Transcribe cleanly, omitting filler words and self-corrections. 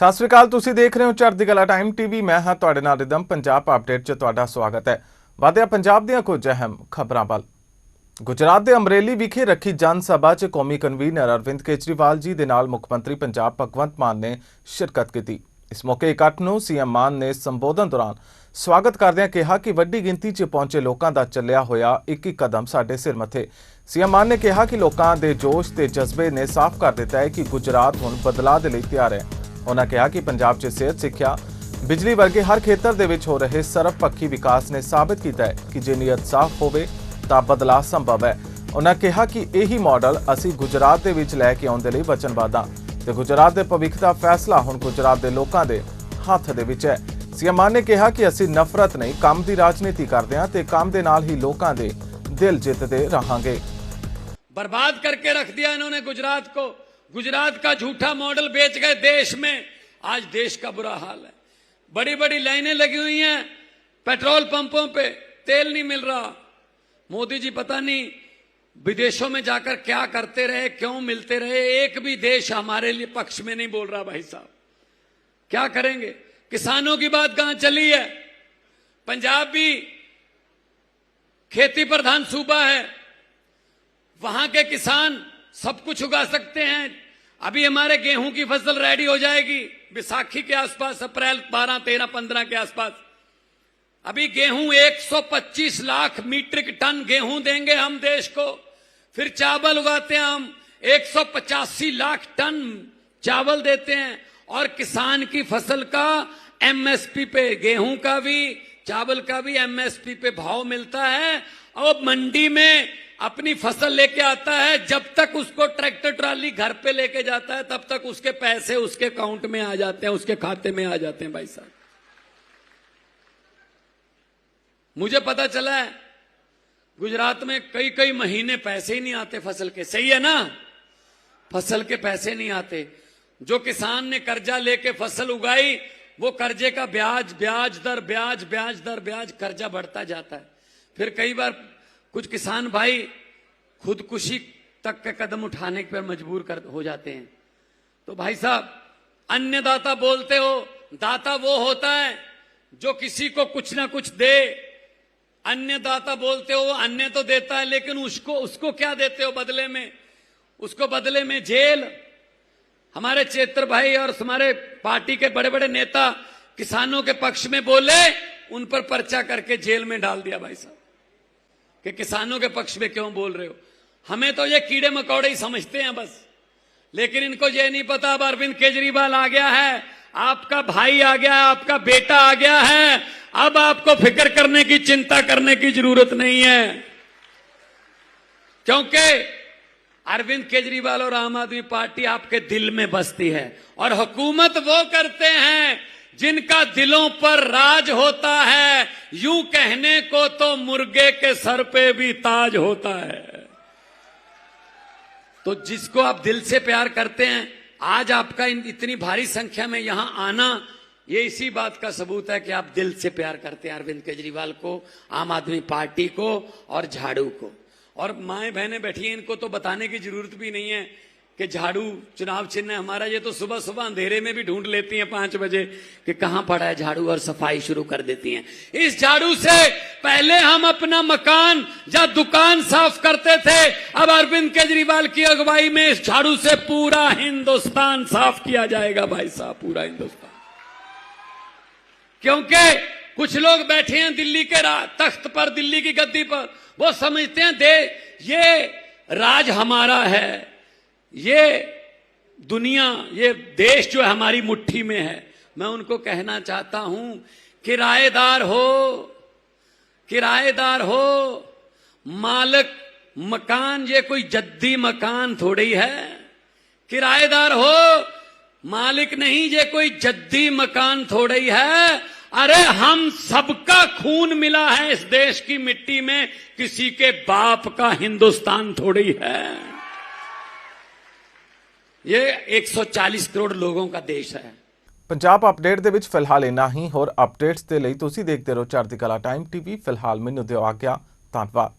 सत श्री अकाल, तुसीं देख रहे हो चढ़दी कला टाइम टीवी। मैं हाँ तुहाडे नाल रिदम। पंजाब अपडेट च तुहाडा स्वागत है। वादिया पंजाब दीआं कुछ अहम खबरां वल। गुजरात के अमरेली विखे रखी जन सभा च कौमी कन्वीनर अरविंद केजरीवाल जी दे नाल मुख मंत्री पंजाब भगवंत मान ने शिरकत की। इस मौके इकट्ठ नूं सीएम मान ने संबोधन दौरान स्वागत करदिआं कहा कि वड्डी गिनती च पहुंचे लोकां दा चलिया होया एक एक कदम साडे सिर मथे। सीएम मान ने कहा कि लोकां दे जोश ते जज्बे ने साफ कर दिता है कि गुजरात हुण बदलाव दे लई तैयार है। उन्होंने कहा कि पंजाब च सेहत, सिक्ख्या, बिजली वर्गे हर खेतर दे विच हो रहे सर्वपक्षी विकास ने साबित किया है कि जे नीयत साफ होवे तां बदलाव संभव है। उन्होंने कहा कि यही मॉडल असी गुजरात दे विच लैके आउण दे लई वचनबद्ध हां ते गुजरात दे भविख दा फैसला हुण गुजरात दे लोकां दे हत्थ दे विच है। सीएम मान ने कहा कि असी नफरत नहीं, काम दी राजनीति करदे हां ते काम दे नाल ही लोकां दे दिल जितदे रहांगे। बर्बाद करके रख दिया इन्होंने गुजरात को। गुजरात का झूठा मॉडल बेच गए देश में। आज देश का बुरा हाल है। बड़ी बड़ी लाइनें लगी हुई हैं पेट्रोल पंपों पे, तेल नहीं मिल रहा। मोदी जी पता नहीं विदेशों में जाकर क्या करते रहे, क्यों मिलते रहे। एक भी देश हमारे लिए पक्ष में नहीं बोल रहा। भाई साहब क्या करेंगे? किसानों की बात कहां चली है? पंजाब भी खेती प्रधान सूबा है, वहां के किसान सब कुछ उगा सकते हैं। अभी हमारे गेहूं की फसल रेडी हो जाएगी बैसाखी के आसपास, अप्रैल 12, 13, 15 के आसपास। अभी गेहूं 125 लाख मीट्रिक टन गेहूं देंगे हम देश को। फिर चावल उगाते हैं हम 185 लाख टन चावल देते हैं। और किसान की फसल का एमएसपी पे, गेहूं का भी चावल का भी एमएसपी पे भाव मिलता है। और मंडी में अपनी फसल लेके आता है, जब तक उसको ट्रैक्टर ट्राली घर पे लेके जाता है तब तक उसके पैसे उसके अकाउंट में आ जाते हैं, उसके खाते में आ जाते हैं। भाई साहब मुझे पता चला है गुजरात में कई कई महीने पैसे ही नहीं आते फसल के। सही है ना? फसल के पैसे नहीं आते। जो किसान ने कर्जा लेके फसल उगाई, वो कर्जे का ब्याज दर कर्जा बढ़ता जाता है। फिर कई बार कुछ किसान भाई खुदकुशी तक के कदम उठाने पर मजबूर हो जाते हैं। तो भाई साहब, अन्नदाता बोलते हो, दाता वो होता है जो किसी को कुछ ना कुछ दे। अन्नदाता बोलते हो, अन्न तो देता है, लेकिन उसको क्या देते हो बदले में? उसको बदले में जेल। हमारे चेतर भाई और हमारे पार्टी के बड़े बड़े नेता किसानों के पक्ष में बोले, उन पर पर्चा करके जेल में डाल दिया। भाई साहब कि किसानों के पक्ष में क्यों बोल रहे हो? हमें तो ये कीड़े मकोड़े ही समझते हैं बस। लेकिन इनको ये नहीं पता अब अरविंद केजरीवाल आ गया है, आपका भाई आ गया है, आपका बेटा आ गया है। अब आपको फिक्र करने की, चिंता करने की जरूरत नहीं है, क्योंकि अरविंद केजरीवाल और आम आदमी पार्टी आपके दिल में बसती है। और हुकूमत वो करते हैं जिनका दिलों पर राज होता है। यूं कहने को तो मुर्गे के सर पे भी ताज होता है। तो जिसको आप दिल से प्यार करते हैं, आज आपका इतनी भारी संख्या में यहां आना, ये इसी बात का सबूत है कि आप दिल से प्यार करते हैं अरविंद केजरीवाल को, आम आदमी पार्टी को और झाड़ू को। और माएं बहनें बैठी हैं, इनको तो बताने की जरूरत भी नहीं है कि झाड़ू चुनाव चिन्ह है हमारा। ये तो सुबह सुबह अंधेरे में भी ढूंढ लेती हैं 5 बजे कि कहां पड़ा है झाड़ू, और सफाई शुरू कर देती हैं। इस झाड़ू से पहले हम अपना मकान या दुकान साफ करते थे, अब अरविंद केजरीवाल की अगुवाई में इस झाड़ू से पूरा हिंदुस्तान साफ किया जाएगा। भाई साहब पूरा हिंदुस्तान। क्योंकि कुछ लोग बैठे हैं दिल्ली के तख्त पर, दिल्ली की गद्दी पर, वो समझते हैं ये राज हमारा है, ये दुनिया, ये देश जो है हमारी मुट्ठी में है। मैं उनको कहना चाहता हूं, किराएदार हो, मालिक मकान ये कोई जद्दी मकान थोड़ी है। किराएदार हो, मालिक नहीं, ये कोई जद्दी मकान थोड़ी है। अरे हम सबका खून मिला है इस देश की मिट्टी में, किसी के बाप का हिंदुस्तान थोड़ी है। ये 140 करोड़ लोगों का देश है। पंजाब अपडेट दे विच फिलहाल इन्ना ही। होर अपडेट्स दे लई तुसीं देखदे रहो चढ़दी कला टाइम टीवी। फिलहाल मैनूं दिओ आग्या। धन्नवाद।